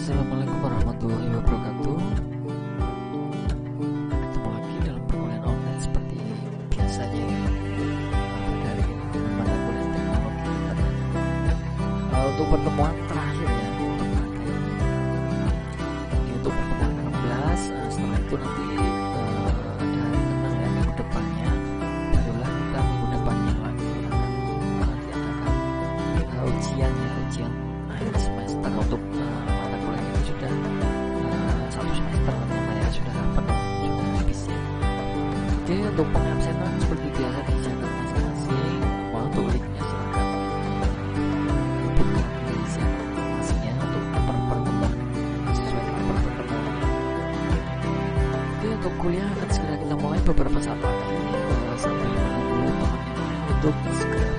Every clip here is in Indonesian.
Assalamualaikum warahmatullahi wabarakatuh. Ketemu lagi dalam perkuliahan online seperti biasanya ya. Hari ini mata kuliah teknologi internet. Untuk pertemuan terakhir ya, untuk rangkaian ini untuk pertemuan ke-16. Setelah itu nanti ada hari tenang ya minggu depannya. Barulah kita minggu depannya lagi akan diadakan ujian akhir semester untuk mata kuliah ini sudah satu semester ternyata ya sudah penuh, sudah habis ya. Jadi untuk pengabsenan seperti biasa dicatat masing-masing. Untuk linknya silakan hubungi di siapa masing-masingnya untuk pertemuan sesuai dengan pertemuan. Jadi untuk kuliah akan segera kita mulai beberapa saat lagi sambil menunggu teman untuk segera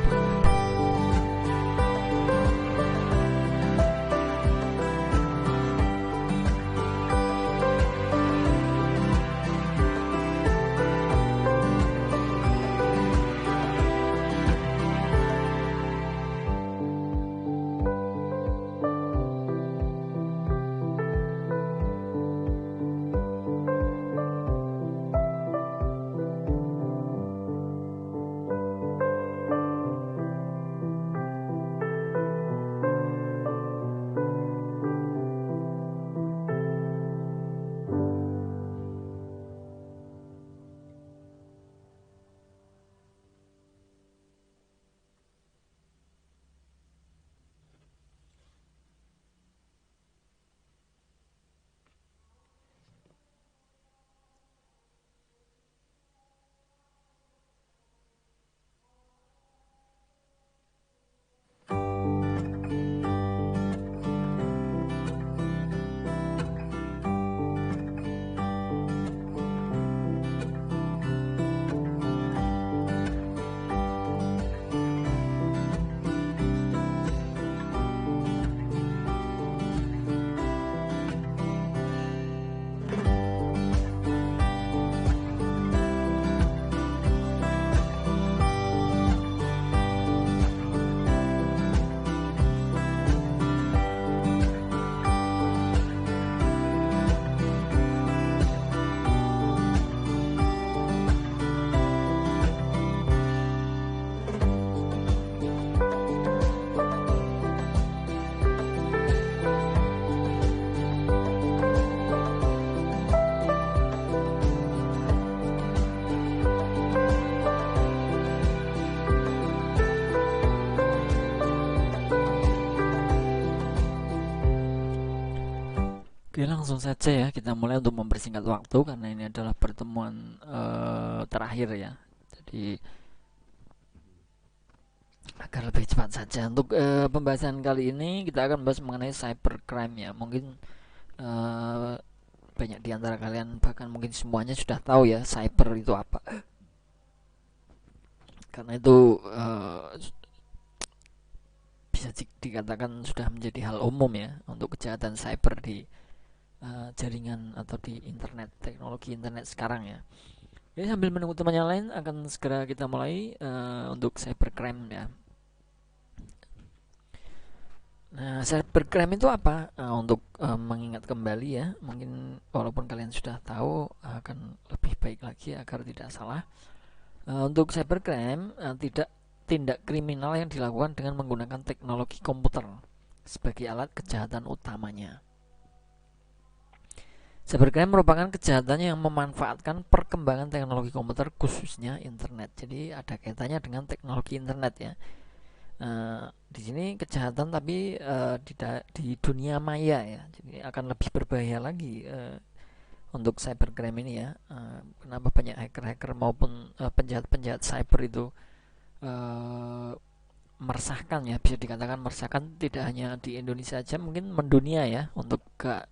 Oke, langsung saja ya kita mulai untuk mempersingkat waktu karena ini adalah pertemuan terakhir ya. Jadi agar lebih cepat saja untuk pembahasan kali ini kita akan bahas mengenai cybercrime ya. Mungkin banyak di antara kalian bahkan mungkin semuanya sudah tahu ya cyber itu apa. Karena itu bisa dikatakan sudah menjadi hal umum ya untuk kejahatan cyber di jaringan atau di internet, teknologi internet sekarang ya. Jadi sambil menunggu teman yang lain akan segera kita mulai untuk cybercrime ya. Nah, cybercrime itu apa? Untuk mengingat kembali ya, mungkin walaupun kalian sudah tahu akan lebih baik lagi agar tidak salah. Untuk cybercrime tidak tindak kriminal yang dilakukan dengan menggunakan teknologi komputer sebagai alat kejahatan utamanya. Cybercrime merupakan kejahatan yang memanfaatkan perkembangan teknologi komputer khususnya internet. Jadi ada kaitannya dengan teknologi internet ya. Di sini kejahatan tapi di dunia maya ya. Jadi akan lebih berbahaya lagi untuk cybercrime ini ya. Kenapa banyak hacker-hacker maupun penjahat-penjahat cyber itu meresahkan ya, bisa dikatakan meresahkan tidak hanya di Indonesia saja, mungkin mendunia ya untuk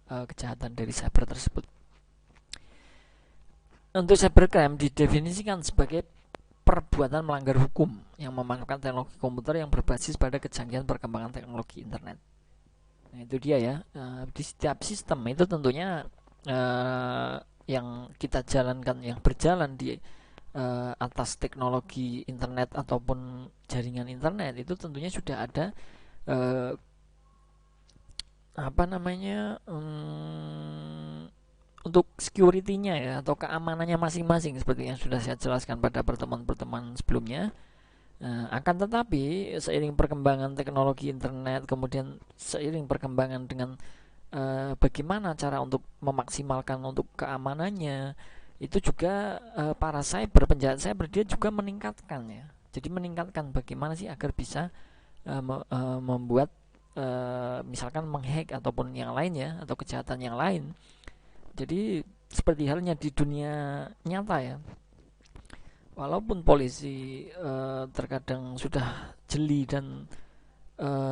kejahatan dari cyber tersebut. Untuk cybercrime didefinisikan sebagai perbuatan melanggar hukum yang memanfaatkan teknologi komputer yang berbasis pada kecanggihan perkembangan teknologi internet. Nah itu dia ya, di setiap sistem itu tentunya yang kita jalankan, yang berjalan di atas teknologi internet ataupun jaringan internet itu tentunya sudah ada apa namanya, untuk security-nya ya atau keamanannya masing-masing seperti yang sudah saya jelaskan pada pertemuan-pertemuan sebelumnya. Akan tetapi seiring perkembangan teknologi internet, kemudian seiring perkembangan dengan bagaimana cara untuk memaksimalkan untuk keamanannya, itu juga para penjahat cyber dia juga meningkatkan ya. Jadi meningkatkan bagaimana sih agar bisa membuat misalkan menghack ataupun yang lain ya, atau kejahatan yang lain. Jadi seperti halnya di dunia nyata ya, walaupun polisi terkadang sudah jeli dan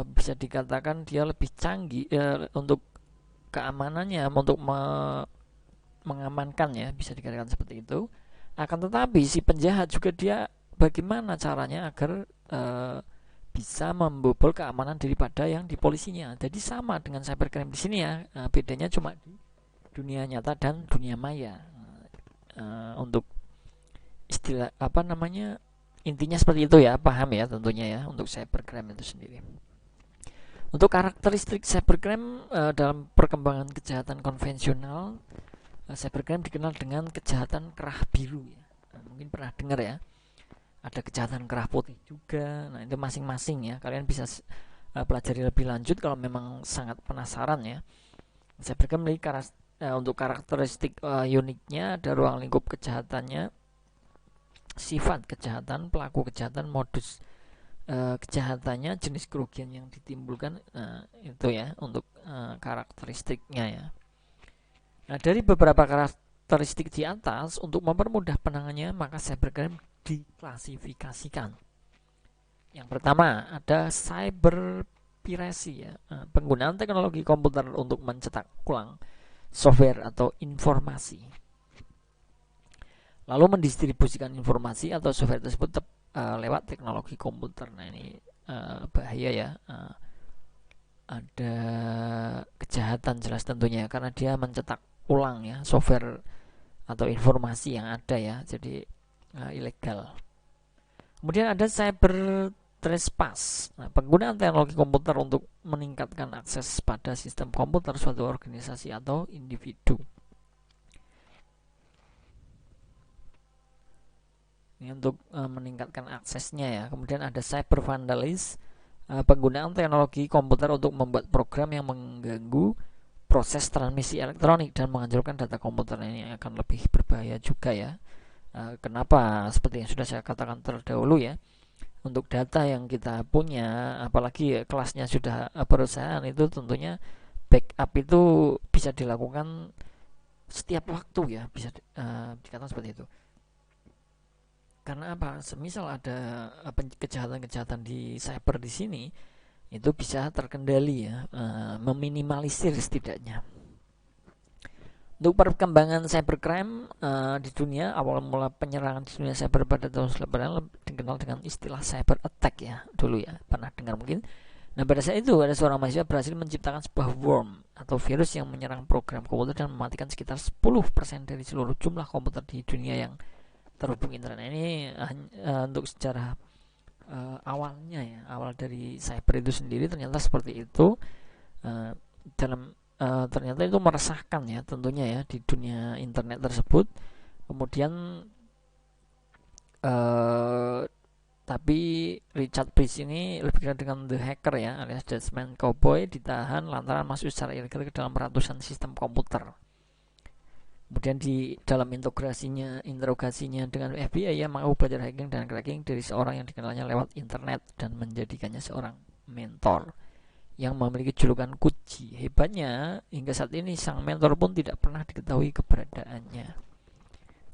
bisa dikatakan dia lebih canggih untuk keamanannya, untuk mengamankan ya, bisa dikatakan seperti itu. Akan tetapi si penjahat juga dia bagaimana caranya agar bisa membobol keamanan daripada yang di polisinya. Jadi sama dengan cybercrime di sini ya, bedanya cuma di dunia nyata dan dunia maya. Untuk istilah apa namanya, intinya seperti itu ya, paham ya tentunya ya untuk cybercrime itu sendiri. Untuk karakteristik cybercrime dalam perkembangan kejahatan konvensional, cybercrime dikenal dengan kejahatan kerah biru ya. Mungkin pernah dengar ya. Ada kejahatan kerah putih juga. Nah, itu masing-masing ya. Kalian bisa pelajari lebih lanjut kalau memang sangat penasaran ya. Cybercrime memiliki untuk karakteristik uniknya, ada ruang lingkup kejahatannya, sifat kejahatan, pelaku kejahatan, modus kejahatannya, jenis kerugian yang ditimbulkan. Itu ya untuk karakteristiknya ya. Nah, dari beberapa karakteristik di atas, untuk mempermudah penanganannya, maka cybercrime diklasifikasikan. Yang pertama ada cyber piracy ya, penggunaan teknologi komputer untuk mencetak ulang software atau informasi, lalu mendistribusikan informasi atau software tersebut lewat teknologi komputer. Nah ini bahaya ya, ada kejahatan jelas tentunya karena dia mencetak ulang ya software atau informasi yang ada ya, jadi ilegal. Kemudian ada cyber trespass, penggunaan teknologi komputer untuk meningkatkan akses pada sistem komputer suatu organisasi atau individu. Ini untuk meningkatkan aksesnya ya. Kemudian ada cyber vandalism, penggunaan teknologi komputer untuk membuat program yang mengganggu proses transmisi elektronik dan menghancurkan data komputer. Ini akan lebih berbahaya juga ya. Kenapa? Seperti yang sudah saya katakan terdahulu ya, untuk data yang kita punya, apalagi kelasnya sudah perusahaan, itu tentunya backup itu bisa dilakukan setiap waktu ya, bisa dikatakan seperti itu. Karena apa? Semisal ada kejahatan-kejahatan di cyber di sini, itu bisa terkendali ya, meminimalisir setidaknya. Untuk perkembangan cybercrime di dunia, awal mula penyerangan di dunia cyber pada tahun 90-an dikenal dengan istilah cyber attack ya, dulu ya, pernah dengar mungkin. Nah, pada saat itu ada seorang mahasiswa berhasil menciptakan sebuah worm atau virus yang menyerang program komputer dan mematikan sekitar 10% dari seluruh jumlah komputer di dunia yang terhubung internet. Ini untuk sejarah awalnya ya, awal dari cyber itu sendiri ternyata seperti itu. Ternyata itu meresahkan ya tentunya ya di dunia internet tersebut. Kemudian tapi Richard Price ini lebih dikenal dengan The Hacker ya, alias Desmond Cowboy, ditahan lantaran masuk secara ilegal ke dalam ratusan sistem komputer. Kemudian di dalam interogasinya dengan FBI, ya mau belajar hacking dan cracking dari seorang yang dikenalnya lewat internet dan menjadikannya seorang mentor yang memiliki julukan Kuci. Hebatnya hingga saat ini sang mentor pun tidak pernah diketahui keberadaannya.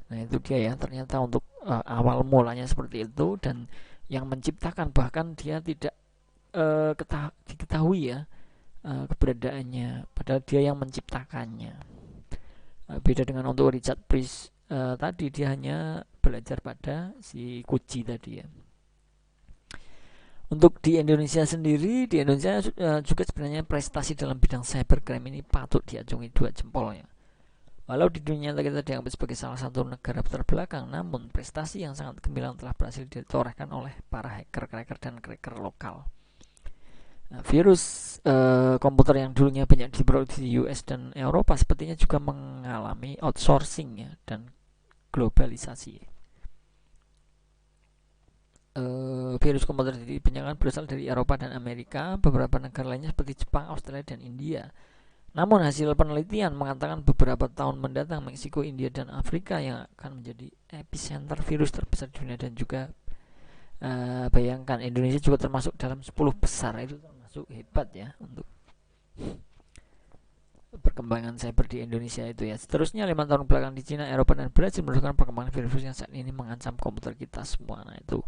Nah itu dia ya, ternyata untuk awal mulanya seperti itu, dan yang menciptakan bahkan dia tidak diketahui ya keberadaannya, padahal dia yang menciptakannya. Beda dengan untuk Richard Price tadi, dia hanya belajar pada si Kuci tadi ya. Untuk di Indonesia sendiri, di Indonesia juga sebenarnya prestasi dalam bidang cybercrime ini patut diacungi 2 jempolnya. Walau di dunia kita dianggap sebagai salah satu negara terbelakang, namun prestasi yang sangat gemilang telah berhasil ditorehkan oleh para hacker dan cracker lokal. Nah, virus komputer yang dulunya banyak diproduksi di US dan Eropa sepertinya juga mengalami outsourcing ya dan globalisasi. Virus komputer dibenarkan berasal dari Eropa dan Amerika, beberapa negara lainnya seperti Jepang, Australia, dan India. Namun hasil penelitian mengatakan beberapa tahun mendatang Meksiko, India, dan Afrika yang akan menjadi epicenter virus terbesar di dunia. Dan juga bayangkan Indonesia juga termasuk dalam 10 besar, itu termasuk hebat ya untuk perkembangan cyber di Indonesia itu ya. Seterusnya 5 tahun belakangan di Cina, Eropa, dan Brasil menunjukkan perkembangan virus yang saat ini mengancam komputer kita semua. Nah itu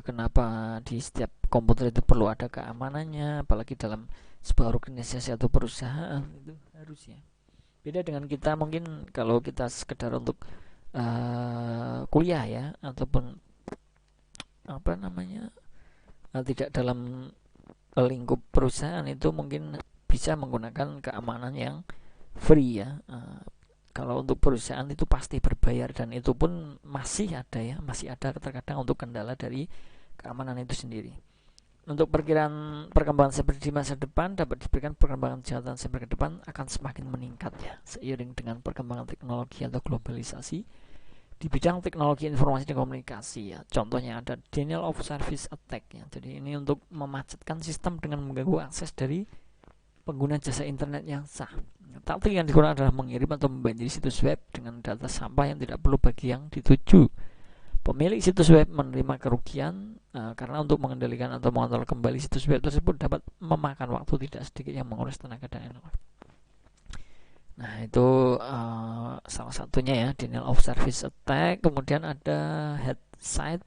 kenapa di setiap komputer itu perlu ada keamanannya, apalagi dalam sebuah organisasi atau perusahaan itu harusnya. Beda dengan kita mungkin kalau kita sekedar untuk kuliah ya, ataupun tidak dalam lingkup perusahaan, itu mungkin bisa menggunakan keamanan yang free ya. Kalau untuk perusahaan itu pasti berbayar, dan itu pun masih ada terkadang untuk kendala dari keamanan itu sendiri. Untuk perkiraan perkembangan cyber di masa depan, dapat diberikan perkembangan kejahatan cyber ke depan akan semakin meningkat ya, seiring dengan perkembangan teknologi atau globalisasi di bidang teknologi informasi dan komunikasi ya. Contohnya ada denial of service attack ya. Jadi ini untuk memacetkan sistem dengan mengganggu akses dari pengguna jasa internet yang sah. Taktik yang digunakan adalah mengirim atau membanjiri situs web dengan data sampah yang tidak perlu bagi yang dituju. Pemilik situs web menerima kerugian karena untuk mengendalikan atau mengontrol kembali situs web tersebut dapat memakan waktu tidak sedikit yang menguras tenaga dan energi. Nah itu salah satunya ya, denial of service attack. Kemudian ada head site.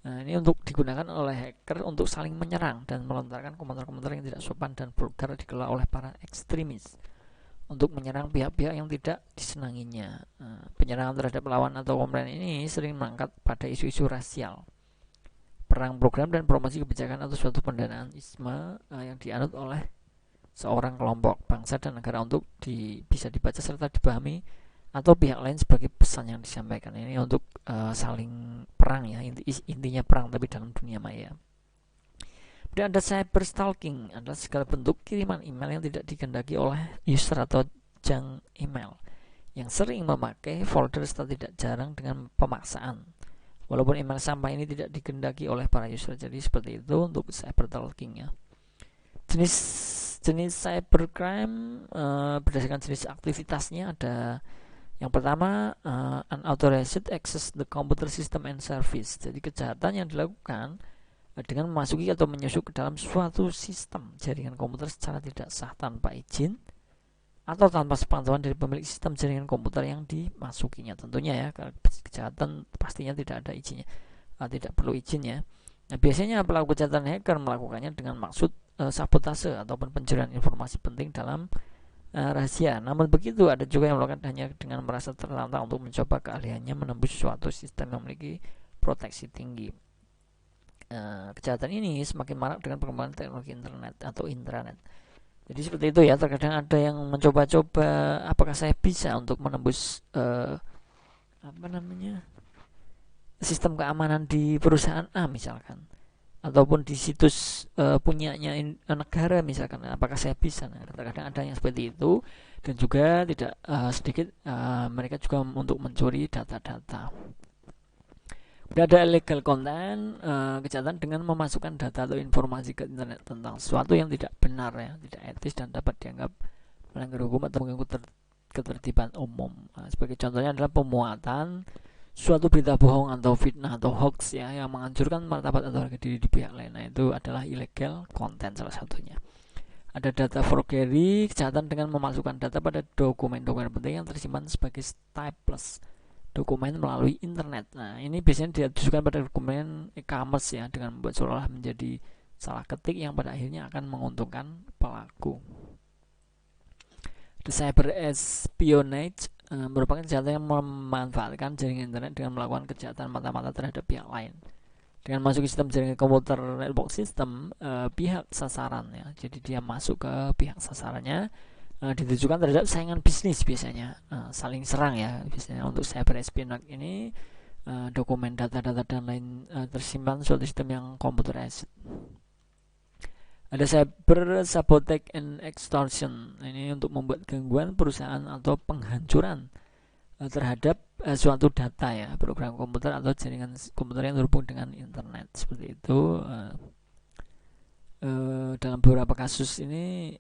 Nah ini untuk digunakan oleh hacker untuk saling menyerang dan melontarkan komentar-komentar yang tidak sopan dan vulgar dikelola oleh para ekstremis untuk menyerang pihak-pihak yang tidak disenanginya. Penyerangan terhadap lawan atau komplain ini sering mengangkat pada isu-isu rasial, perang program, dan promosi kebijakan atau suatu pendanaan isme yang dianut oleh seorang kelompok, bangsa, dan negara untuk bisa dibaca serta dipahami atau pihak lain sebagai pesan yang disampaikan. Ini untuk saling perang ya, intinya perang tapi dalam dunia maya. Dan ada cyber stalking, adalah segala bentuk kiriman email yang tidak dikehendaki oleh user atau junk email yang sering memakai folder serta tidak jarang dengan pemaksaan, walaupun email sampah ini tidak dikehendaki oleh para user. Jadi seperti itu untuk cyber stalking ya. Jenis cybercrime berdasarkan jenis aktivitasnya ada yang pertama, unauthorized access the computer system and service. Jadi kejahatan yang dilakukan dengan memasuki atau menyusup ke dalam suatu sistem jaringan komputer secara tidak sah, tanpa izin atau tanpa sepengetahuan dari pemilik sistem jaringan komputer yang dimasukinya. Tentunya ya, kejahatan pastinya tidak ada izinnya, tidak perlu izin ya. Nah, biasanya pelaku kejahatan hacker melakukannya dengan maksud sabotase ataupun pencurian informasi penting dalam rahasia. Namun begitu, ada juga yang melakukan hanya dengan merasa tertantang untuk mencoba keahliannya menembus suatu sistem yang memiliki proteksi tinggi. Kejahatan ini semakin marak dengan perkembangan teknologi internet atau intranet. Jadi seperti itu ya, terkadang ada yang mencoba-coba apakah saya bisa untuk menembus sistem keamanan di perusahaan A misalkan, ataupun di situs punyanya negara misalkan, apakah saya bisa. Nah, terkadang ada yang seperti itu, dan juga tidak sedikit mereka juga untuk mencuri data-data. Ada illegal content, kejahatan dengan memasukkan data atau informasi ke internet tentang sesuatu yang tidak benar ya, tidak etis dan dapat dianggap melanggar hukum atau mengganggu ketertiban umum. Sebagai contohnya adalah pemuatan suatu berita bohong atau fitnah atau hoax ya, yang menghancurkan martabat atau harga diri di pihak lain. Nah itu adalah illegal content salah satunya. Ada data forgery, kejahatan dengan memasukkan data pada dokumen-dokumen penting yang tersimpan sebagai stateless dokumen melalui internet. Nah ini biasanya ditujukan pada dokumen e-commerce ya, dengan membuat seolah menjadi salah ketik yang pada akhirnya akan menguntungkan pelaku. The cyber espionage merupakan kejahatan yang memanfaatkan jaringan internet dengan melakukan kejahatan mata-mata terhadap pihak lain dengan masuk ke sistem jaringan komputer network system pihak sasaran ya. Jadi dia masuk ke pihak sasarannya, ditujukan terhadap saingan bisnis biasanya, saling serang ya biasanya. Untuk cyber espionage ini dokumen, data-data dan lain tersimpan suatu sistem yang computerized. Ada cyber sabotage and extortion. Ini untuk membuat gangguan perusahaan atau penghancuran terhadap suatu data ya, program komputer atau jaringan komputer yang terhubung dengan internet seperti itu. Dalam beberapa kasus ini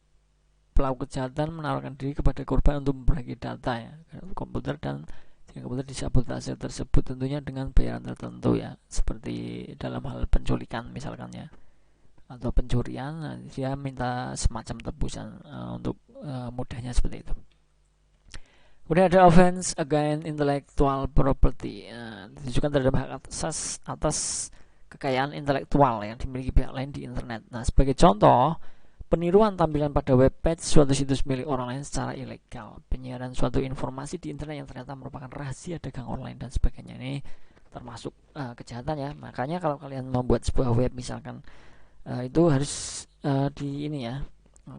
pelaku kejahatan menawarkan diri kepada korban untuk berbagi data ya, komputer, dan jaringan komputer disabotase tersebut tentunya dengan bayaran tertentu ya, seperti dalam hal penculikan misalkan ya, atau pencurian. Dia minta semacam tebusan untuk mudahnya seperti itu. Kemudian ada offense against intellectual property, ditujukan terhadap hak asas atas kekayaan intelektual yang dimiliki pihak lain di internet. Nah, sebagai contoh, peniruan tampilan pada web page suatu situs milik orang lain secara ilegal, penyiaran suatu informasi di internet yang ternyata merupakan rahasia dagang online, dan sebagainya. Ini termasuk kejahatan ya. Makanya kalau kalian membuat sebuah web misalkan, itu harus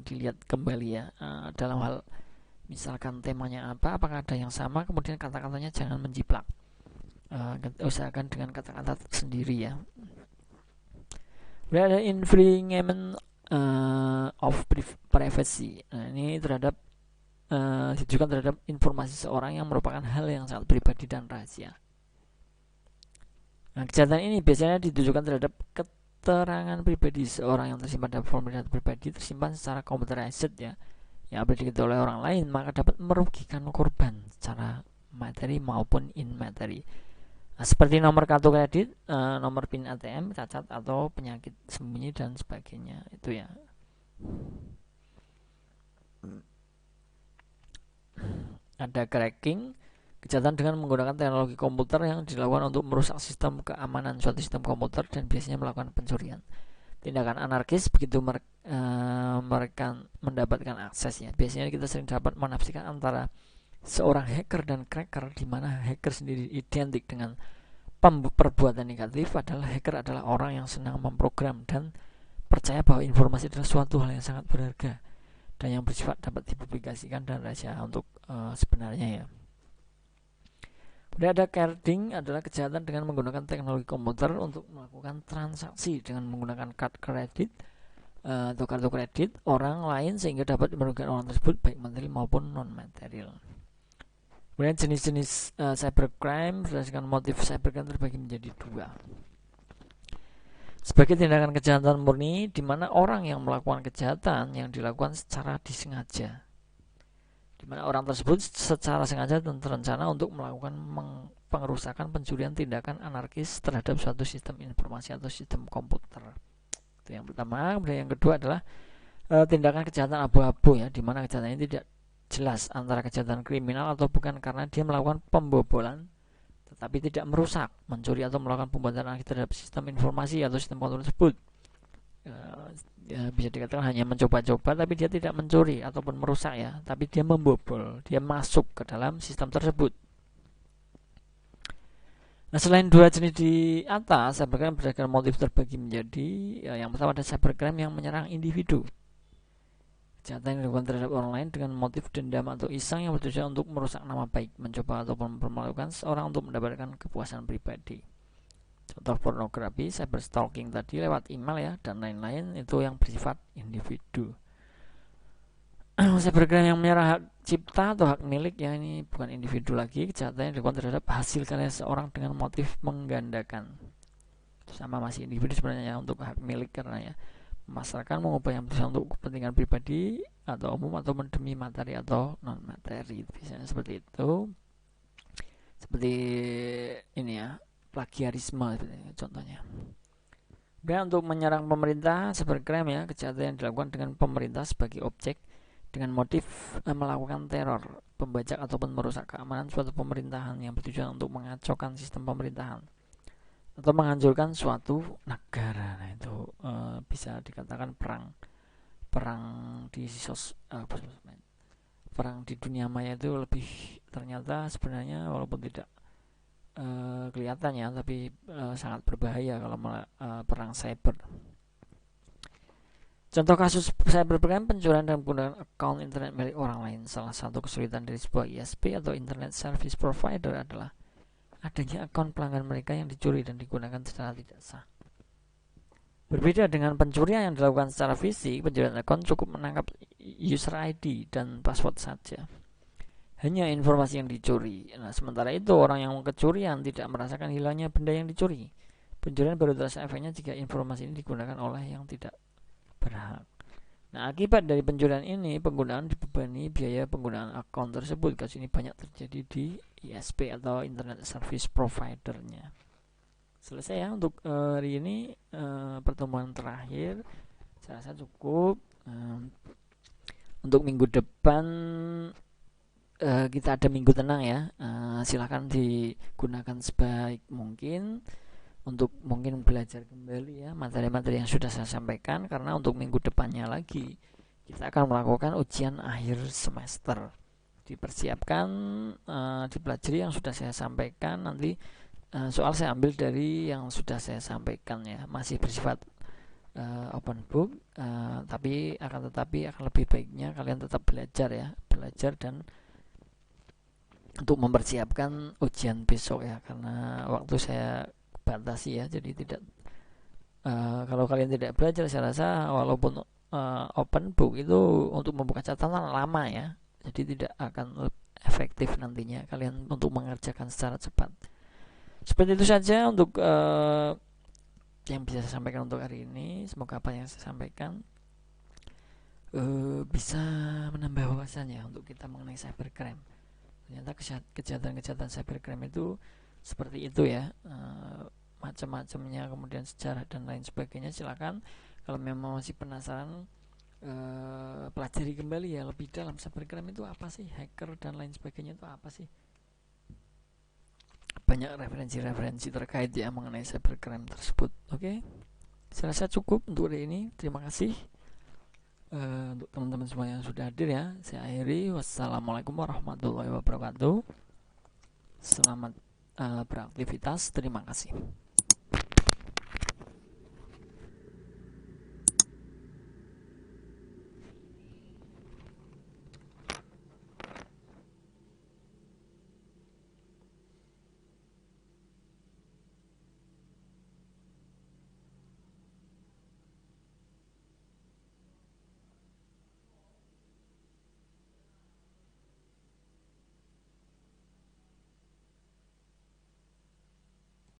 dilihat kembali ya, dalam hal misalkan temanya apa, apakah ada yang sama, kemudian kata-katanya jangan menjiplak, usahakan dengan kata-kata sendiri ya. Kemudian ada infringement of privacy. Nah, ini ditujukan terhadap informasi seorang yang merupakan hal yang sangat pribadi dan rahasia. Nah, kejahatan ini biasanya ditujukan terhadap keterangan pribadi seorang yang tersimpan dalam formulir data pribadi tersimpan secara computerized ya, yang diketahui oleh orang lain, maka dapat merugikan korban secara materi maupun immateri. Nah, seperti nomor kartu kredit, nomor PIN ATM cacat, atau penyakit sembunyi dan sebagainya itu ya. Ada cracking, kejahatan dengan menggunakan teknologi komputer yang dilakukan untuk merusak sistem keamanan suatu sistem komputer dan biasanya melakukan pencurian. Tindakan anarkis begitu mereka mendapatkan akses ya. Biasanya kita sering dapat menafsirkan antara seorang hacker dan cracker, di mana hacker sendiri identik dengan perbuatan negatif, adalah hacker adalah orang yang senang memprogram dan percaya bahwa informasi adalah suatu hal yang sangat berharga dan yang bersifat dapat dipublikasikan dan rahasia untuk sebenarnya ya. Kemudian ada carding, adalah kejahatan dengan menggunakan teknologi komputer untuk melakukan transaksi dengan menggunakan kartu kredit atau kartu kredit orang lain sehingga dapat merugikan orang tersebut baik materi maupun non material. Kemudian jenis-jenis cybercrime berdasarkan motif cybercrime terbagi menjadi dua. Sebagai tindakan kejahatan murni, di mana orang yang melakukan kejahatan yang dilakukan secara disengaja, di mana orang tersebut secara sengaja dan terencana untuk melakukan pengerusakan, pencurian, tindakan anarkis terhadap suatu sistem informasi atau sistem komputer. Itu yang pertama. Kemudian yang kedua adalah tindakan kejahatan abu-abu ya, di mana kejahatan ini tidak jelas antara kejahatan kriminal atau bukan karena dia melakukan pembobolan tetapi tidak merusak, mencuri atau melakukan pembuatan anarkis terhadap sistem informasi atau sistem komputer tersebut. Ya, bisa dikatakan hanya mencoba-coba, tapi dia tidak mencuri ataupun merusak ya, tapi dia membobol, dia masuk ke dalam sistem tersebut. Nah, selain dua jenis di atas, cybercrime berdasarkan motif terbagi menjadi yang pertama ada cybercrime yang menyerang individu, kejahatan yang dilakukan terhadap orang lain dengan motif dendam atau iseng yang bertujuan untuk merusak nama baik, mencoba ataupun mempermalukan seorang untuk mendapatkan kepuasan pribadi. Contoh pornografi, cyberstalking tadi lewat email ya, dan lain-lain, itu yang bersifat individu. Cybercrime yang menyerang hak cipta atau hak milik ya, ini bukan individu lagi, kejahatan yang dilakukan terhadap hasil karya seorang dengan motif menggandakan. Sama masih individu sebenarnya ya, untuk hak milik karena ya memasarkan, mengubah yang bisa untuk kepentingan pribadi atau umum atau demi materi atau non materi, biasanya seperti itu. Seperti ini ya, plagiarisme contohnya. Dan untuk menyerang pemerintah, cybercrime ya, kejahatan yang dilakukan dengan pemerintah sebagai objek dengan motif melakukan teror, pembajak ataupun merusak keamanan suatu pemerintahan yang bertujuan untuk mengacaukan sistem pemerintahan atau menghancurkan suatu negara. Nah, itu bisa dikatakan perang di perang di dunia maya itu lebih ternyata sebenarnya walaupun tidak kelihatannya, tapi sangat berbahaya kalau perang cyber. Contoh kasus cybercrime, pencurian dan penggunaan akun internet milik orang lain. Salah satu kesulitan dari sebuah ISP atau Internet Service Provider adalah adanya akun pelanggan mereka yang dicuri dan digunakan secara tidak sah. Berbeda dengan pencurian yang dilakukan secara fisik, pencurian akun cukup menangkap user ID dan password saja. Hanya informasi yang dicuri. Nah, sementara itu orang yang kecurian tidak merasakan hilangnya benda yang dicuri. Pencurian baru terasa efeknya jika informasi ini digunakan oleh yang tidak berhak. Nah, akibat dari pencurian ini, penggunaan dibebani biaya penggunaan akun tersebut. Kasus ini banyak terjadi di ISP atau Internet Service Provider-nya. Selesai ya untuk hari ini, pertemuan terakhir. Saya rasa cukup. Untuk minggu depan kita ada minggu tenang ya. Silahkan digunakan sebaik mungkin untuk mungkin belajar kembali ya materi-materi yang sudah saya sampaikan, karena untuk minggu depannya lagi kita akan melakukan ujian akhir semester. Dipersiapkan, dipelajari yang sudah saya sampaikan. Nanti soal saya ambil dari yang sudah saya sampaikan ya, masih bersifat open book, tapi akan lebih baiknya kalian tetap belajar ya, belajar dan untuk mempersiapkan ujian besok ya, karena waktu saya batasi ya, jadi tidak kalau kalian tidak belajar, saya rasa walaupun open book itu untuk membuka catatan lama ya, jadi tidak akan efektif nantinya kalian untuk mengerjakan secara cepat. Seperti itu saja untuk yang bisa saya sampaikan untuk hari ini. Semoga apa yang saya sampaikan bisa menambah wawasannya untuk kita mengenai cybercrime. Ternyata kejahatan-kejahatan cybercrime itu seperti itu ya, macam-macamnya, kemudian sejarah dan lain sebagainya. Silakan kalau memang masih penasaran, pelajari kembali ya lebih dalam, cybercrime itu apa sih, hacker dan lain sebagainya itu apa sih. Banyak referensi-referensi terkait ya mengenai cybercrime tersebut. Oke, saya rasa cukup untuk hari ini. Terima kasih untuk teman-teman semua yang sudah hadir ya. Saya akhiri. Wassalamualaikum warahmatullahi wabarakatuh. Selamat beraktivitas. Terima kasih.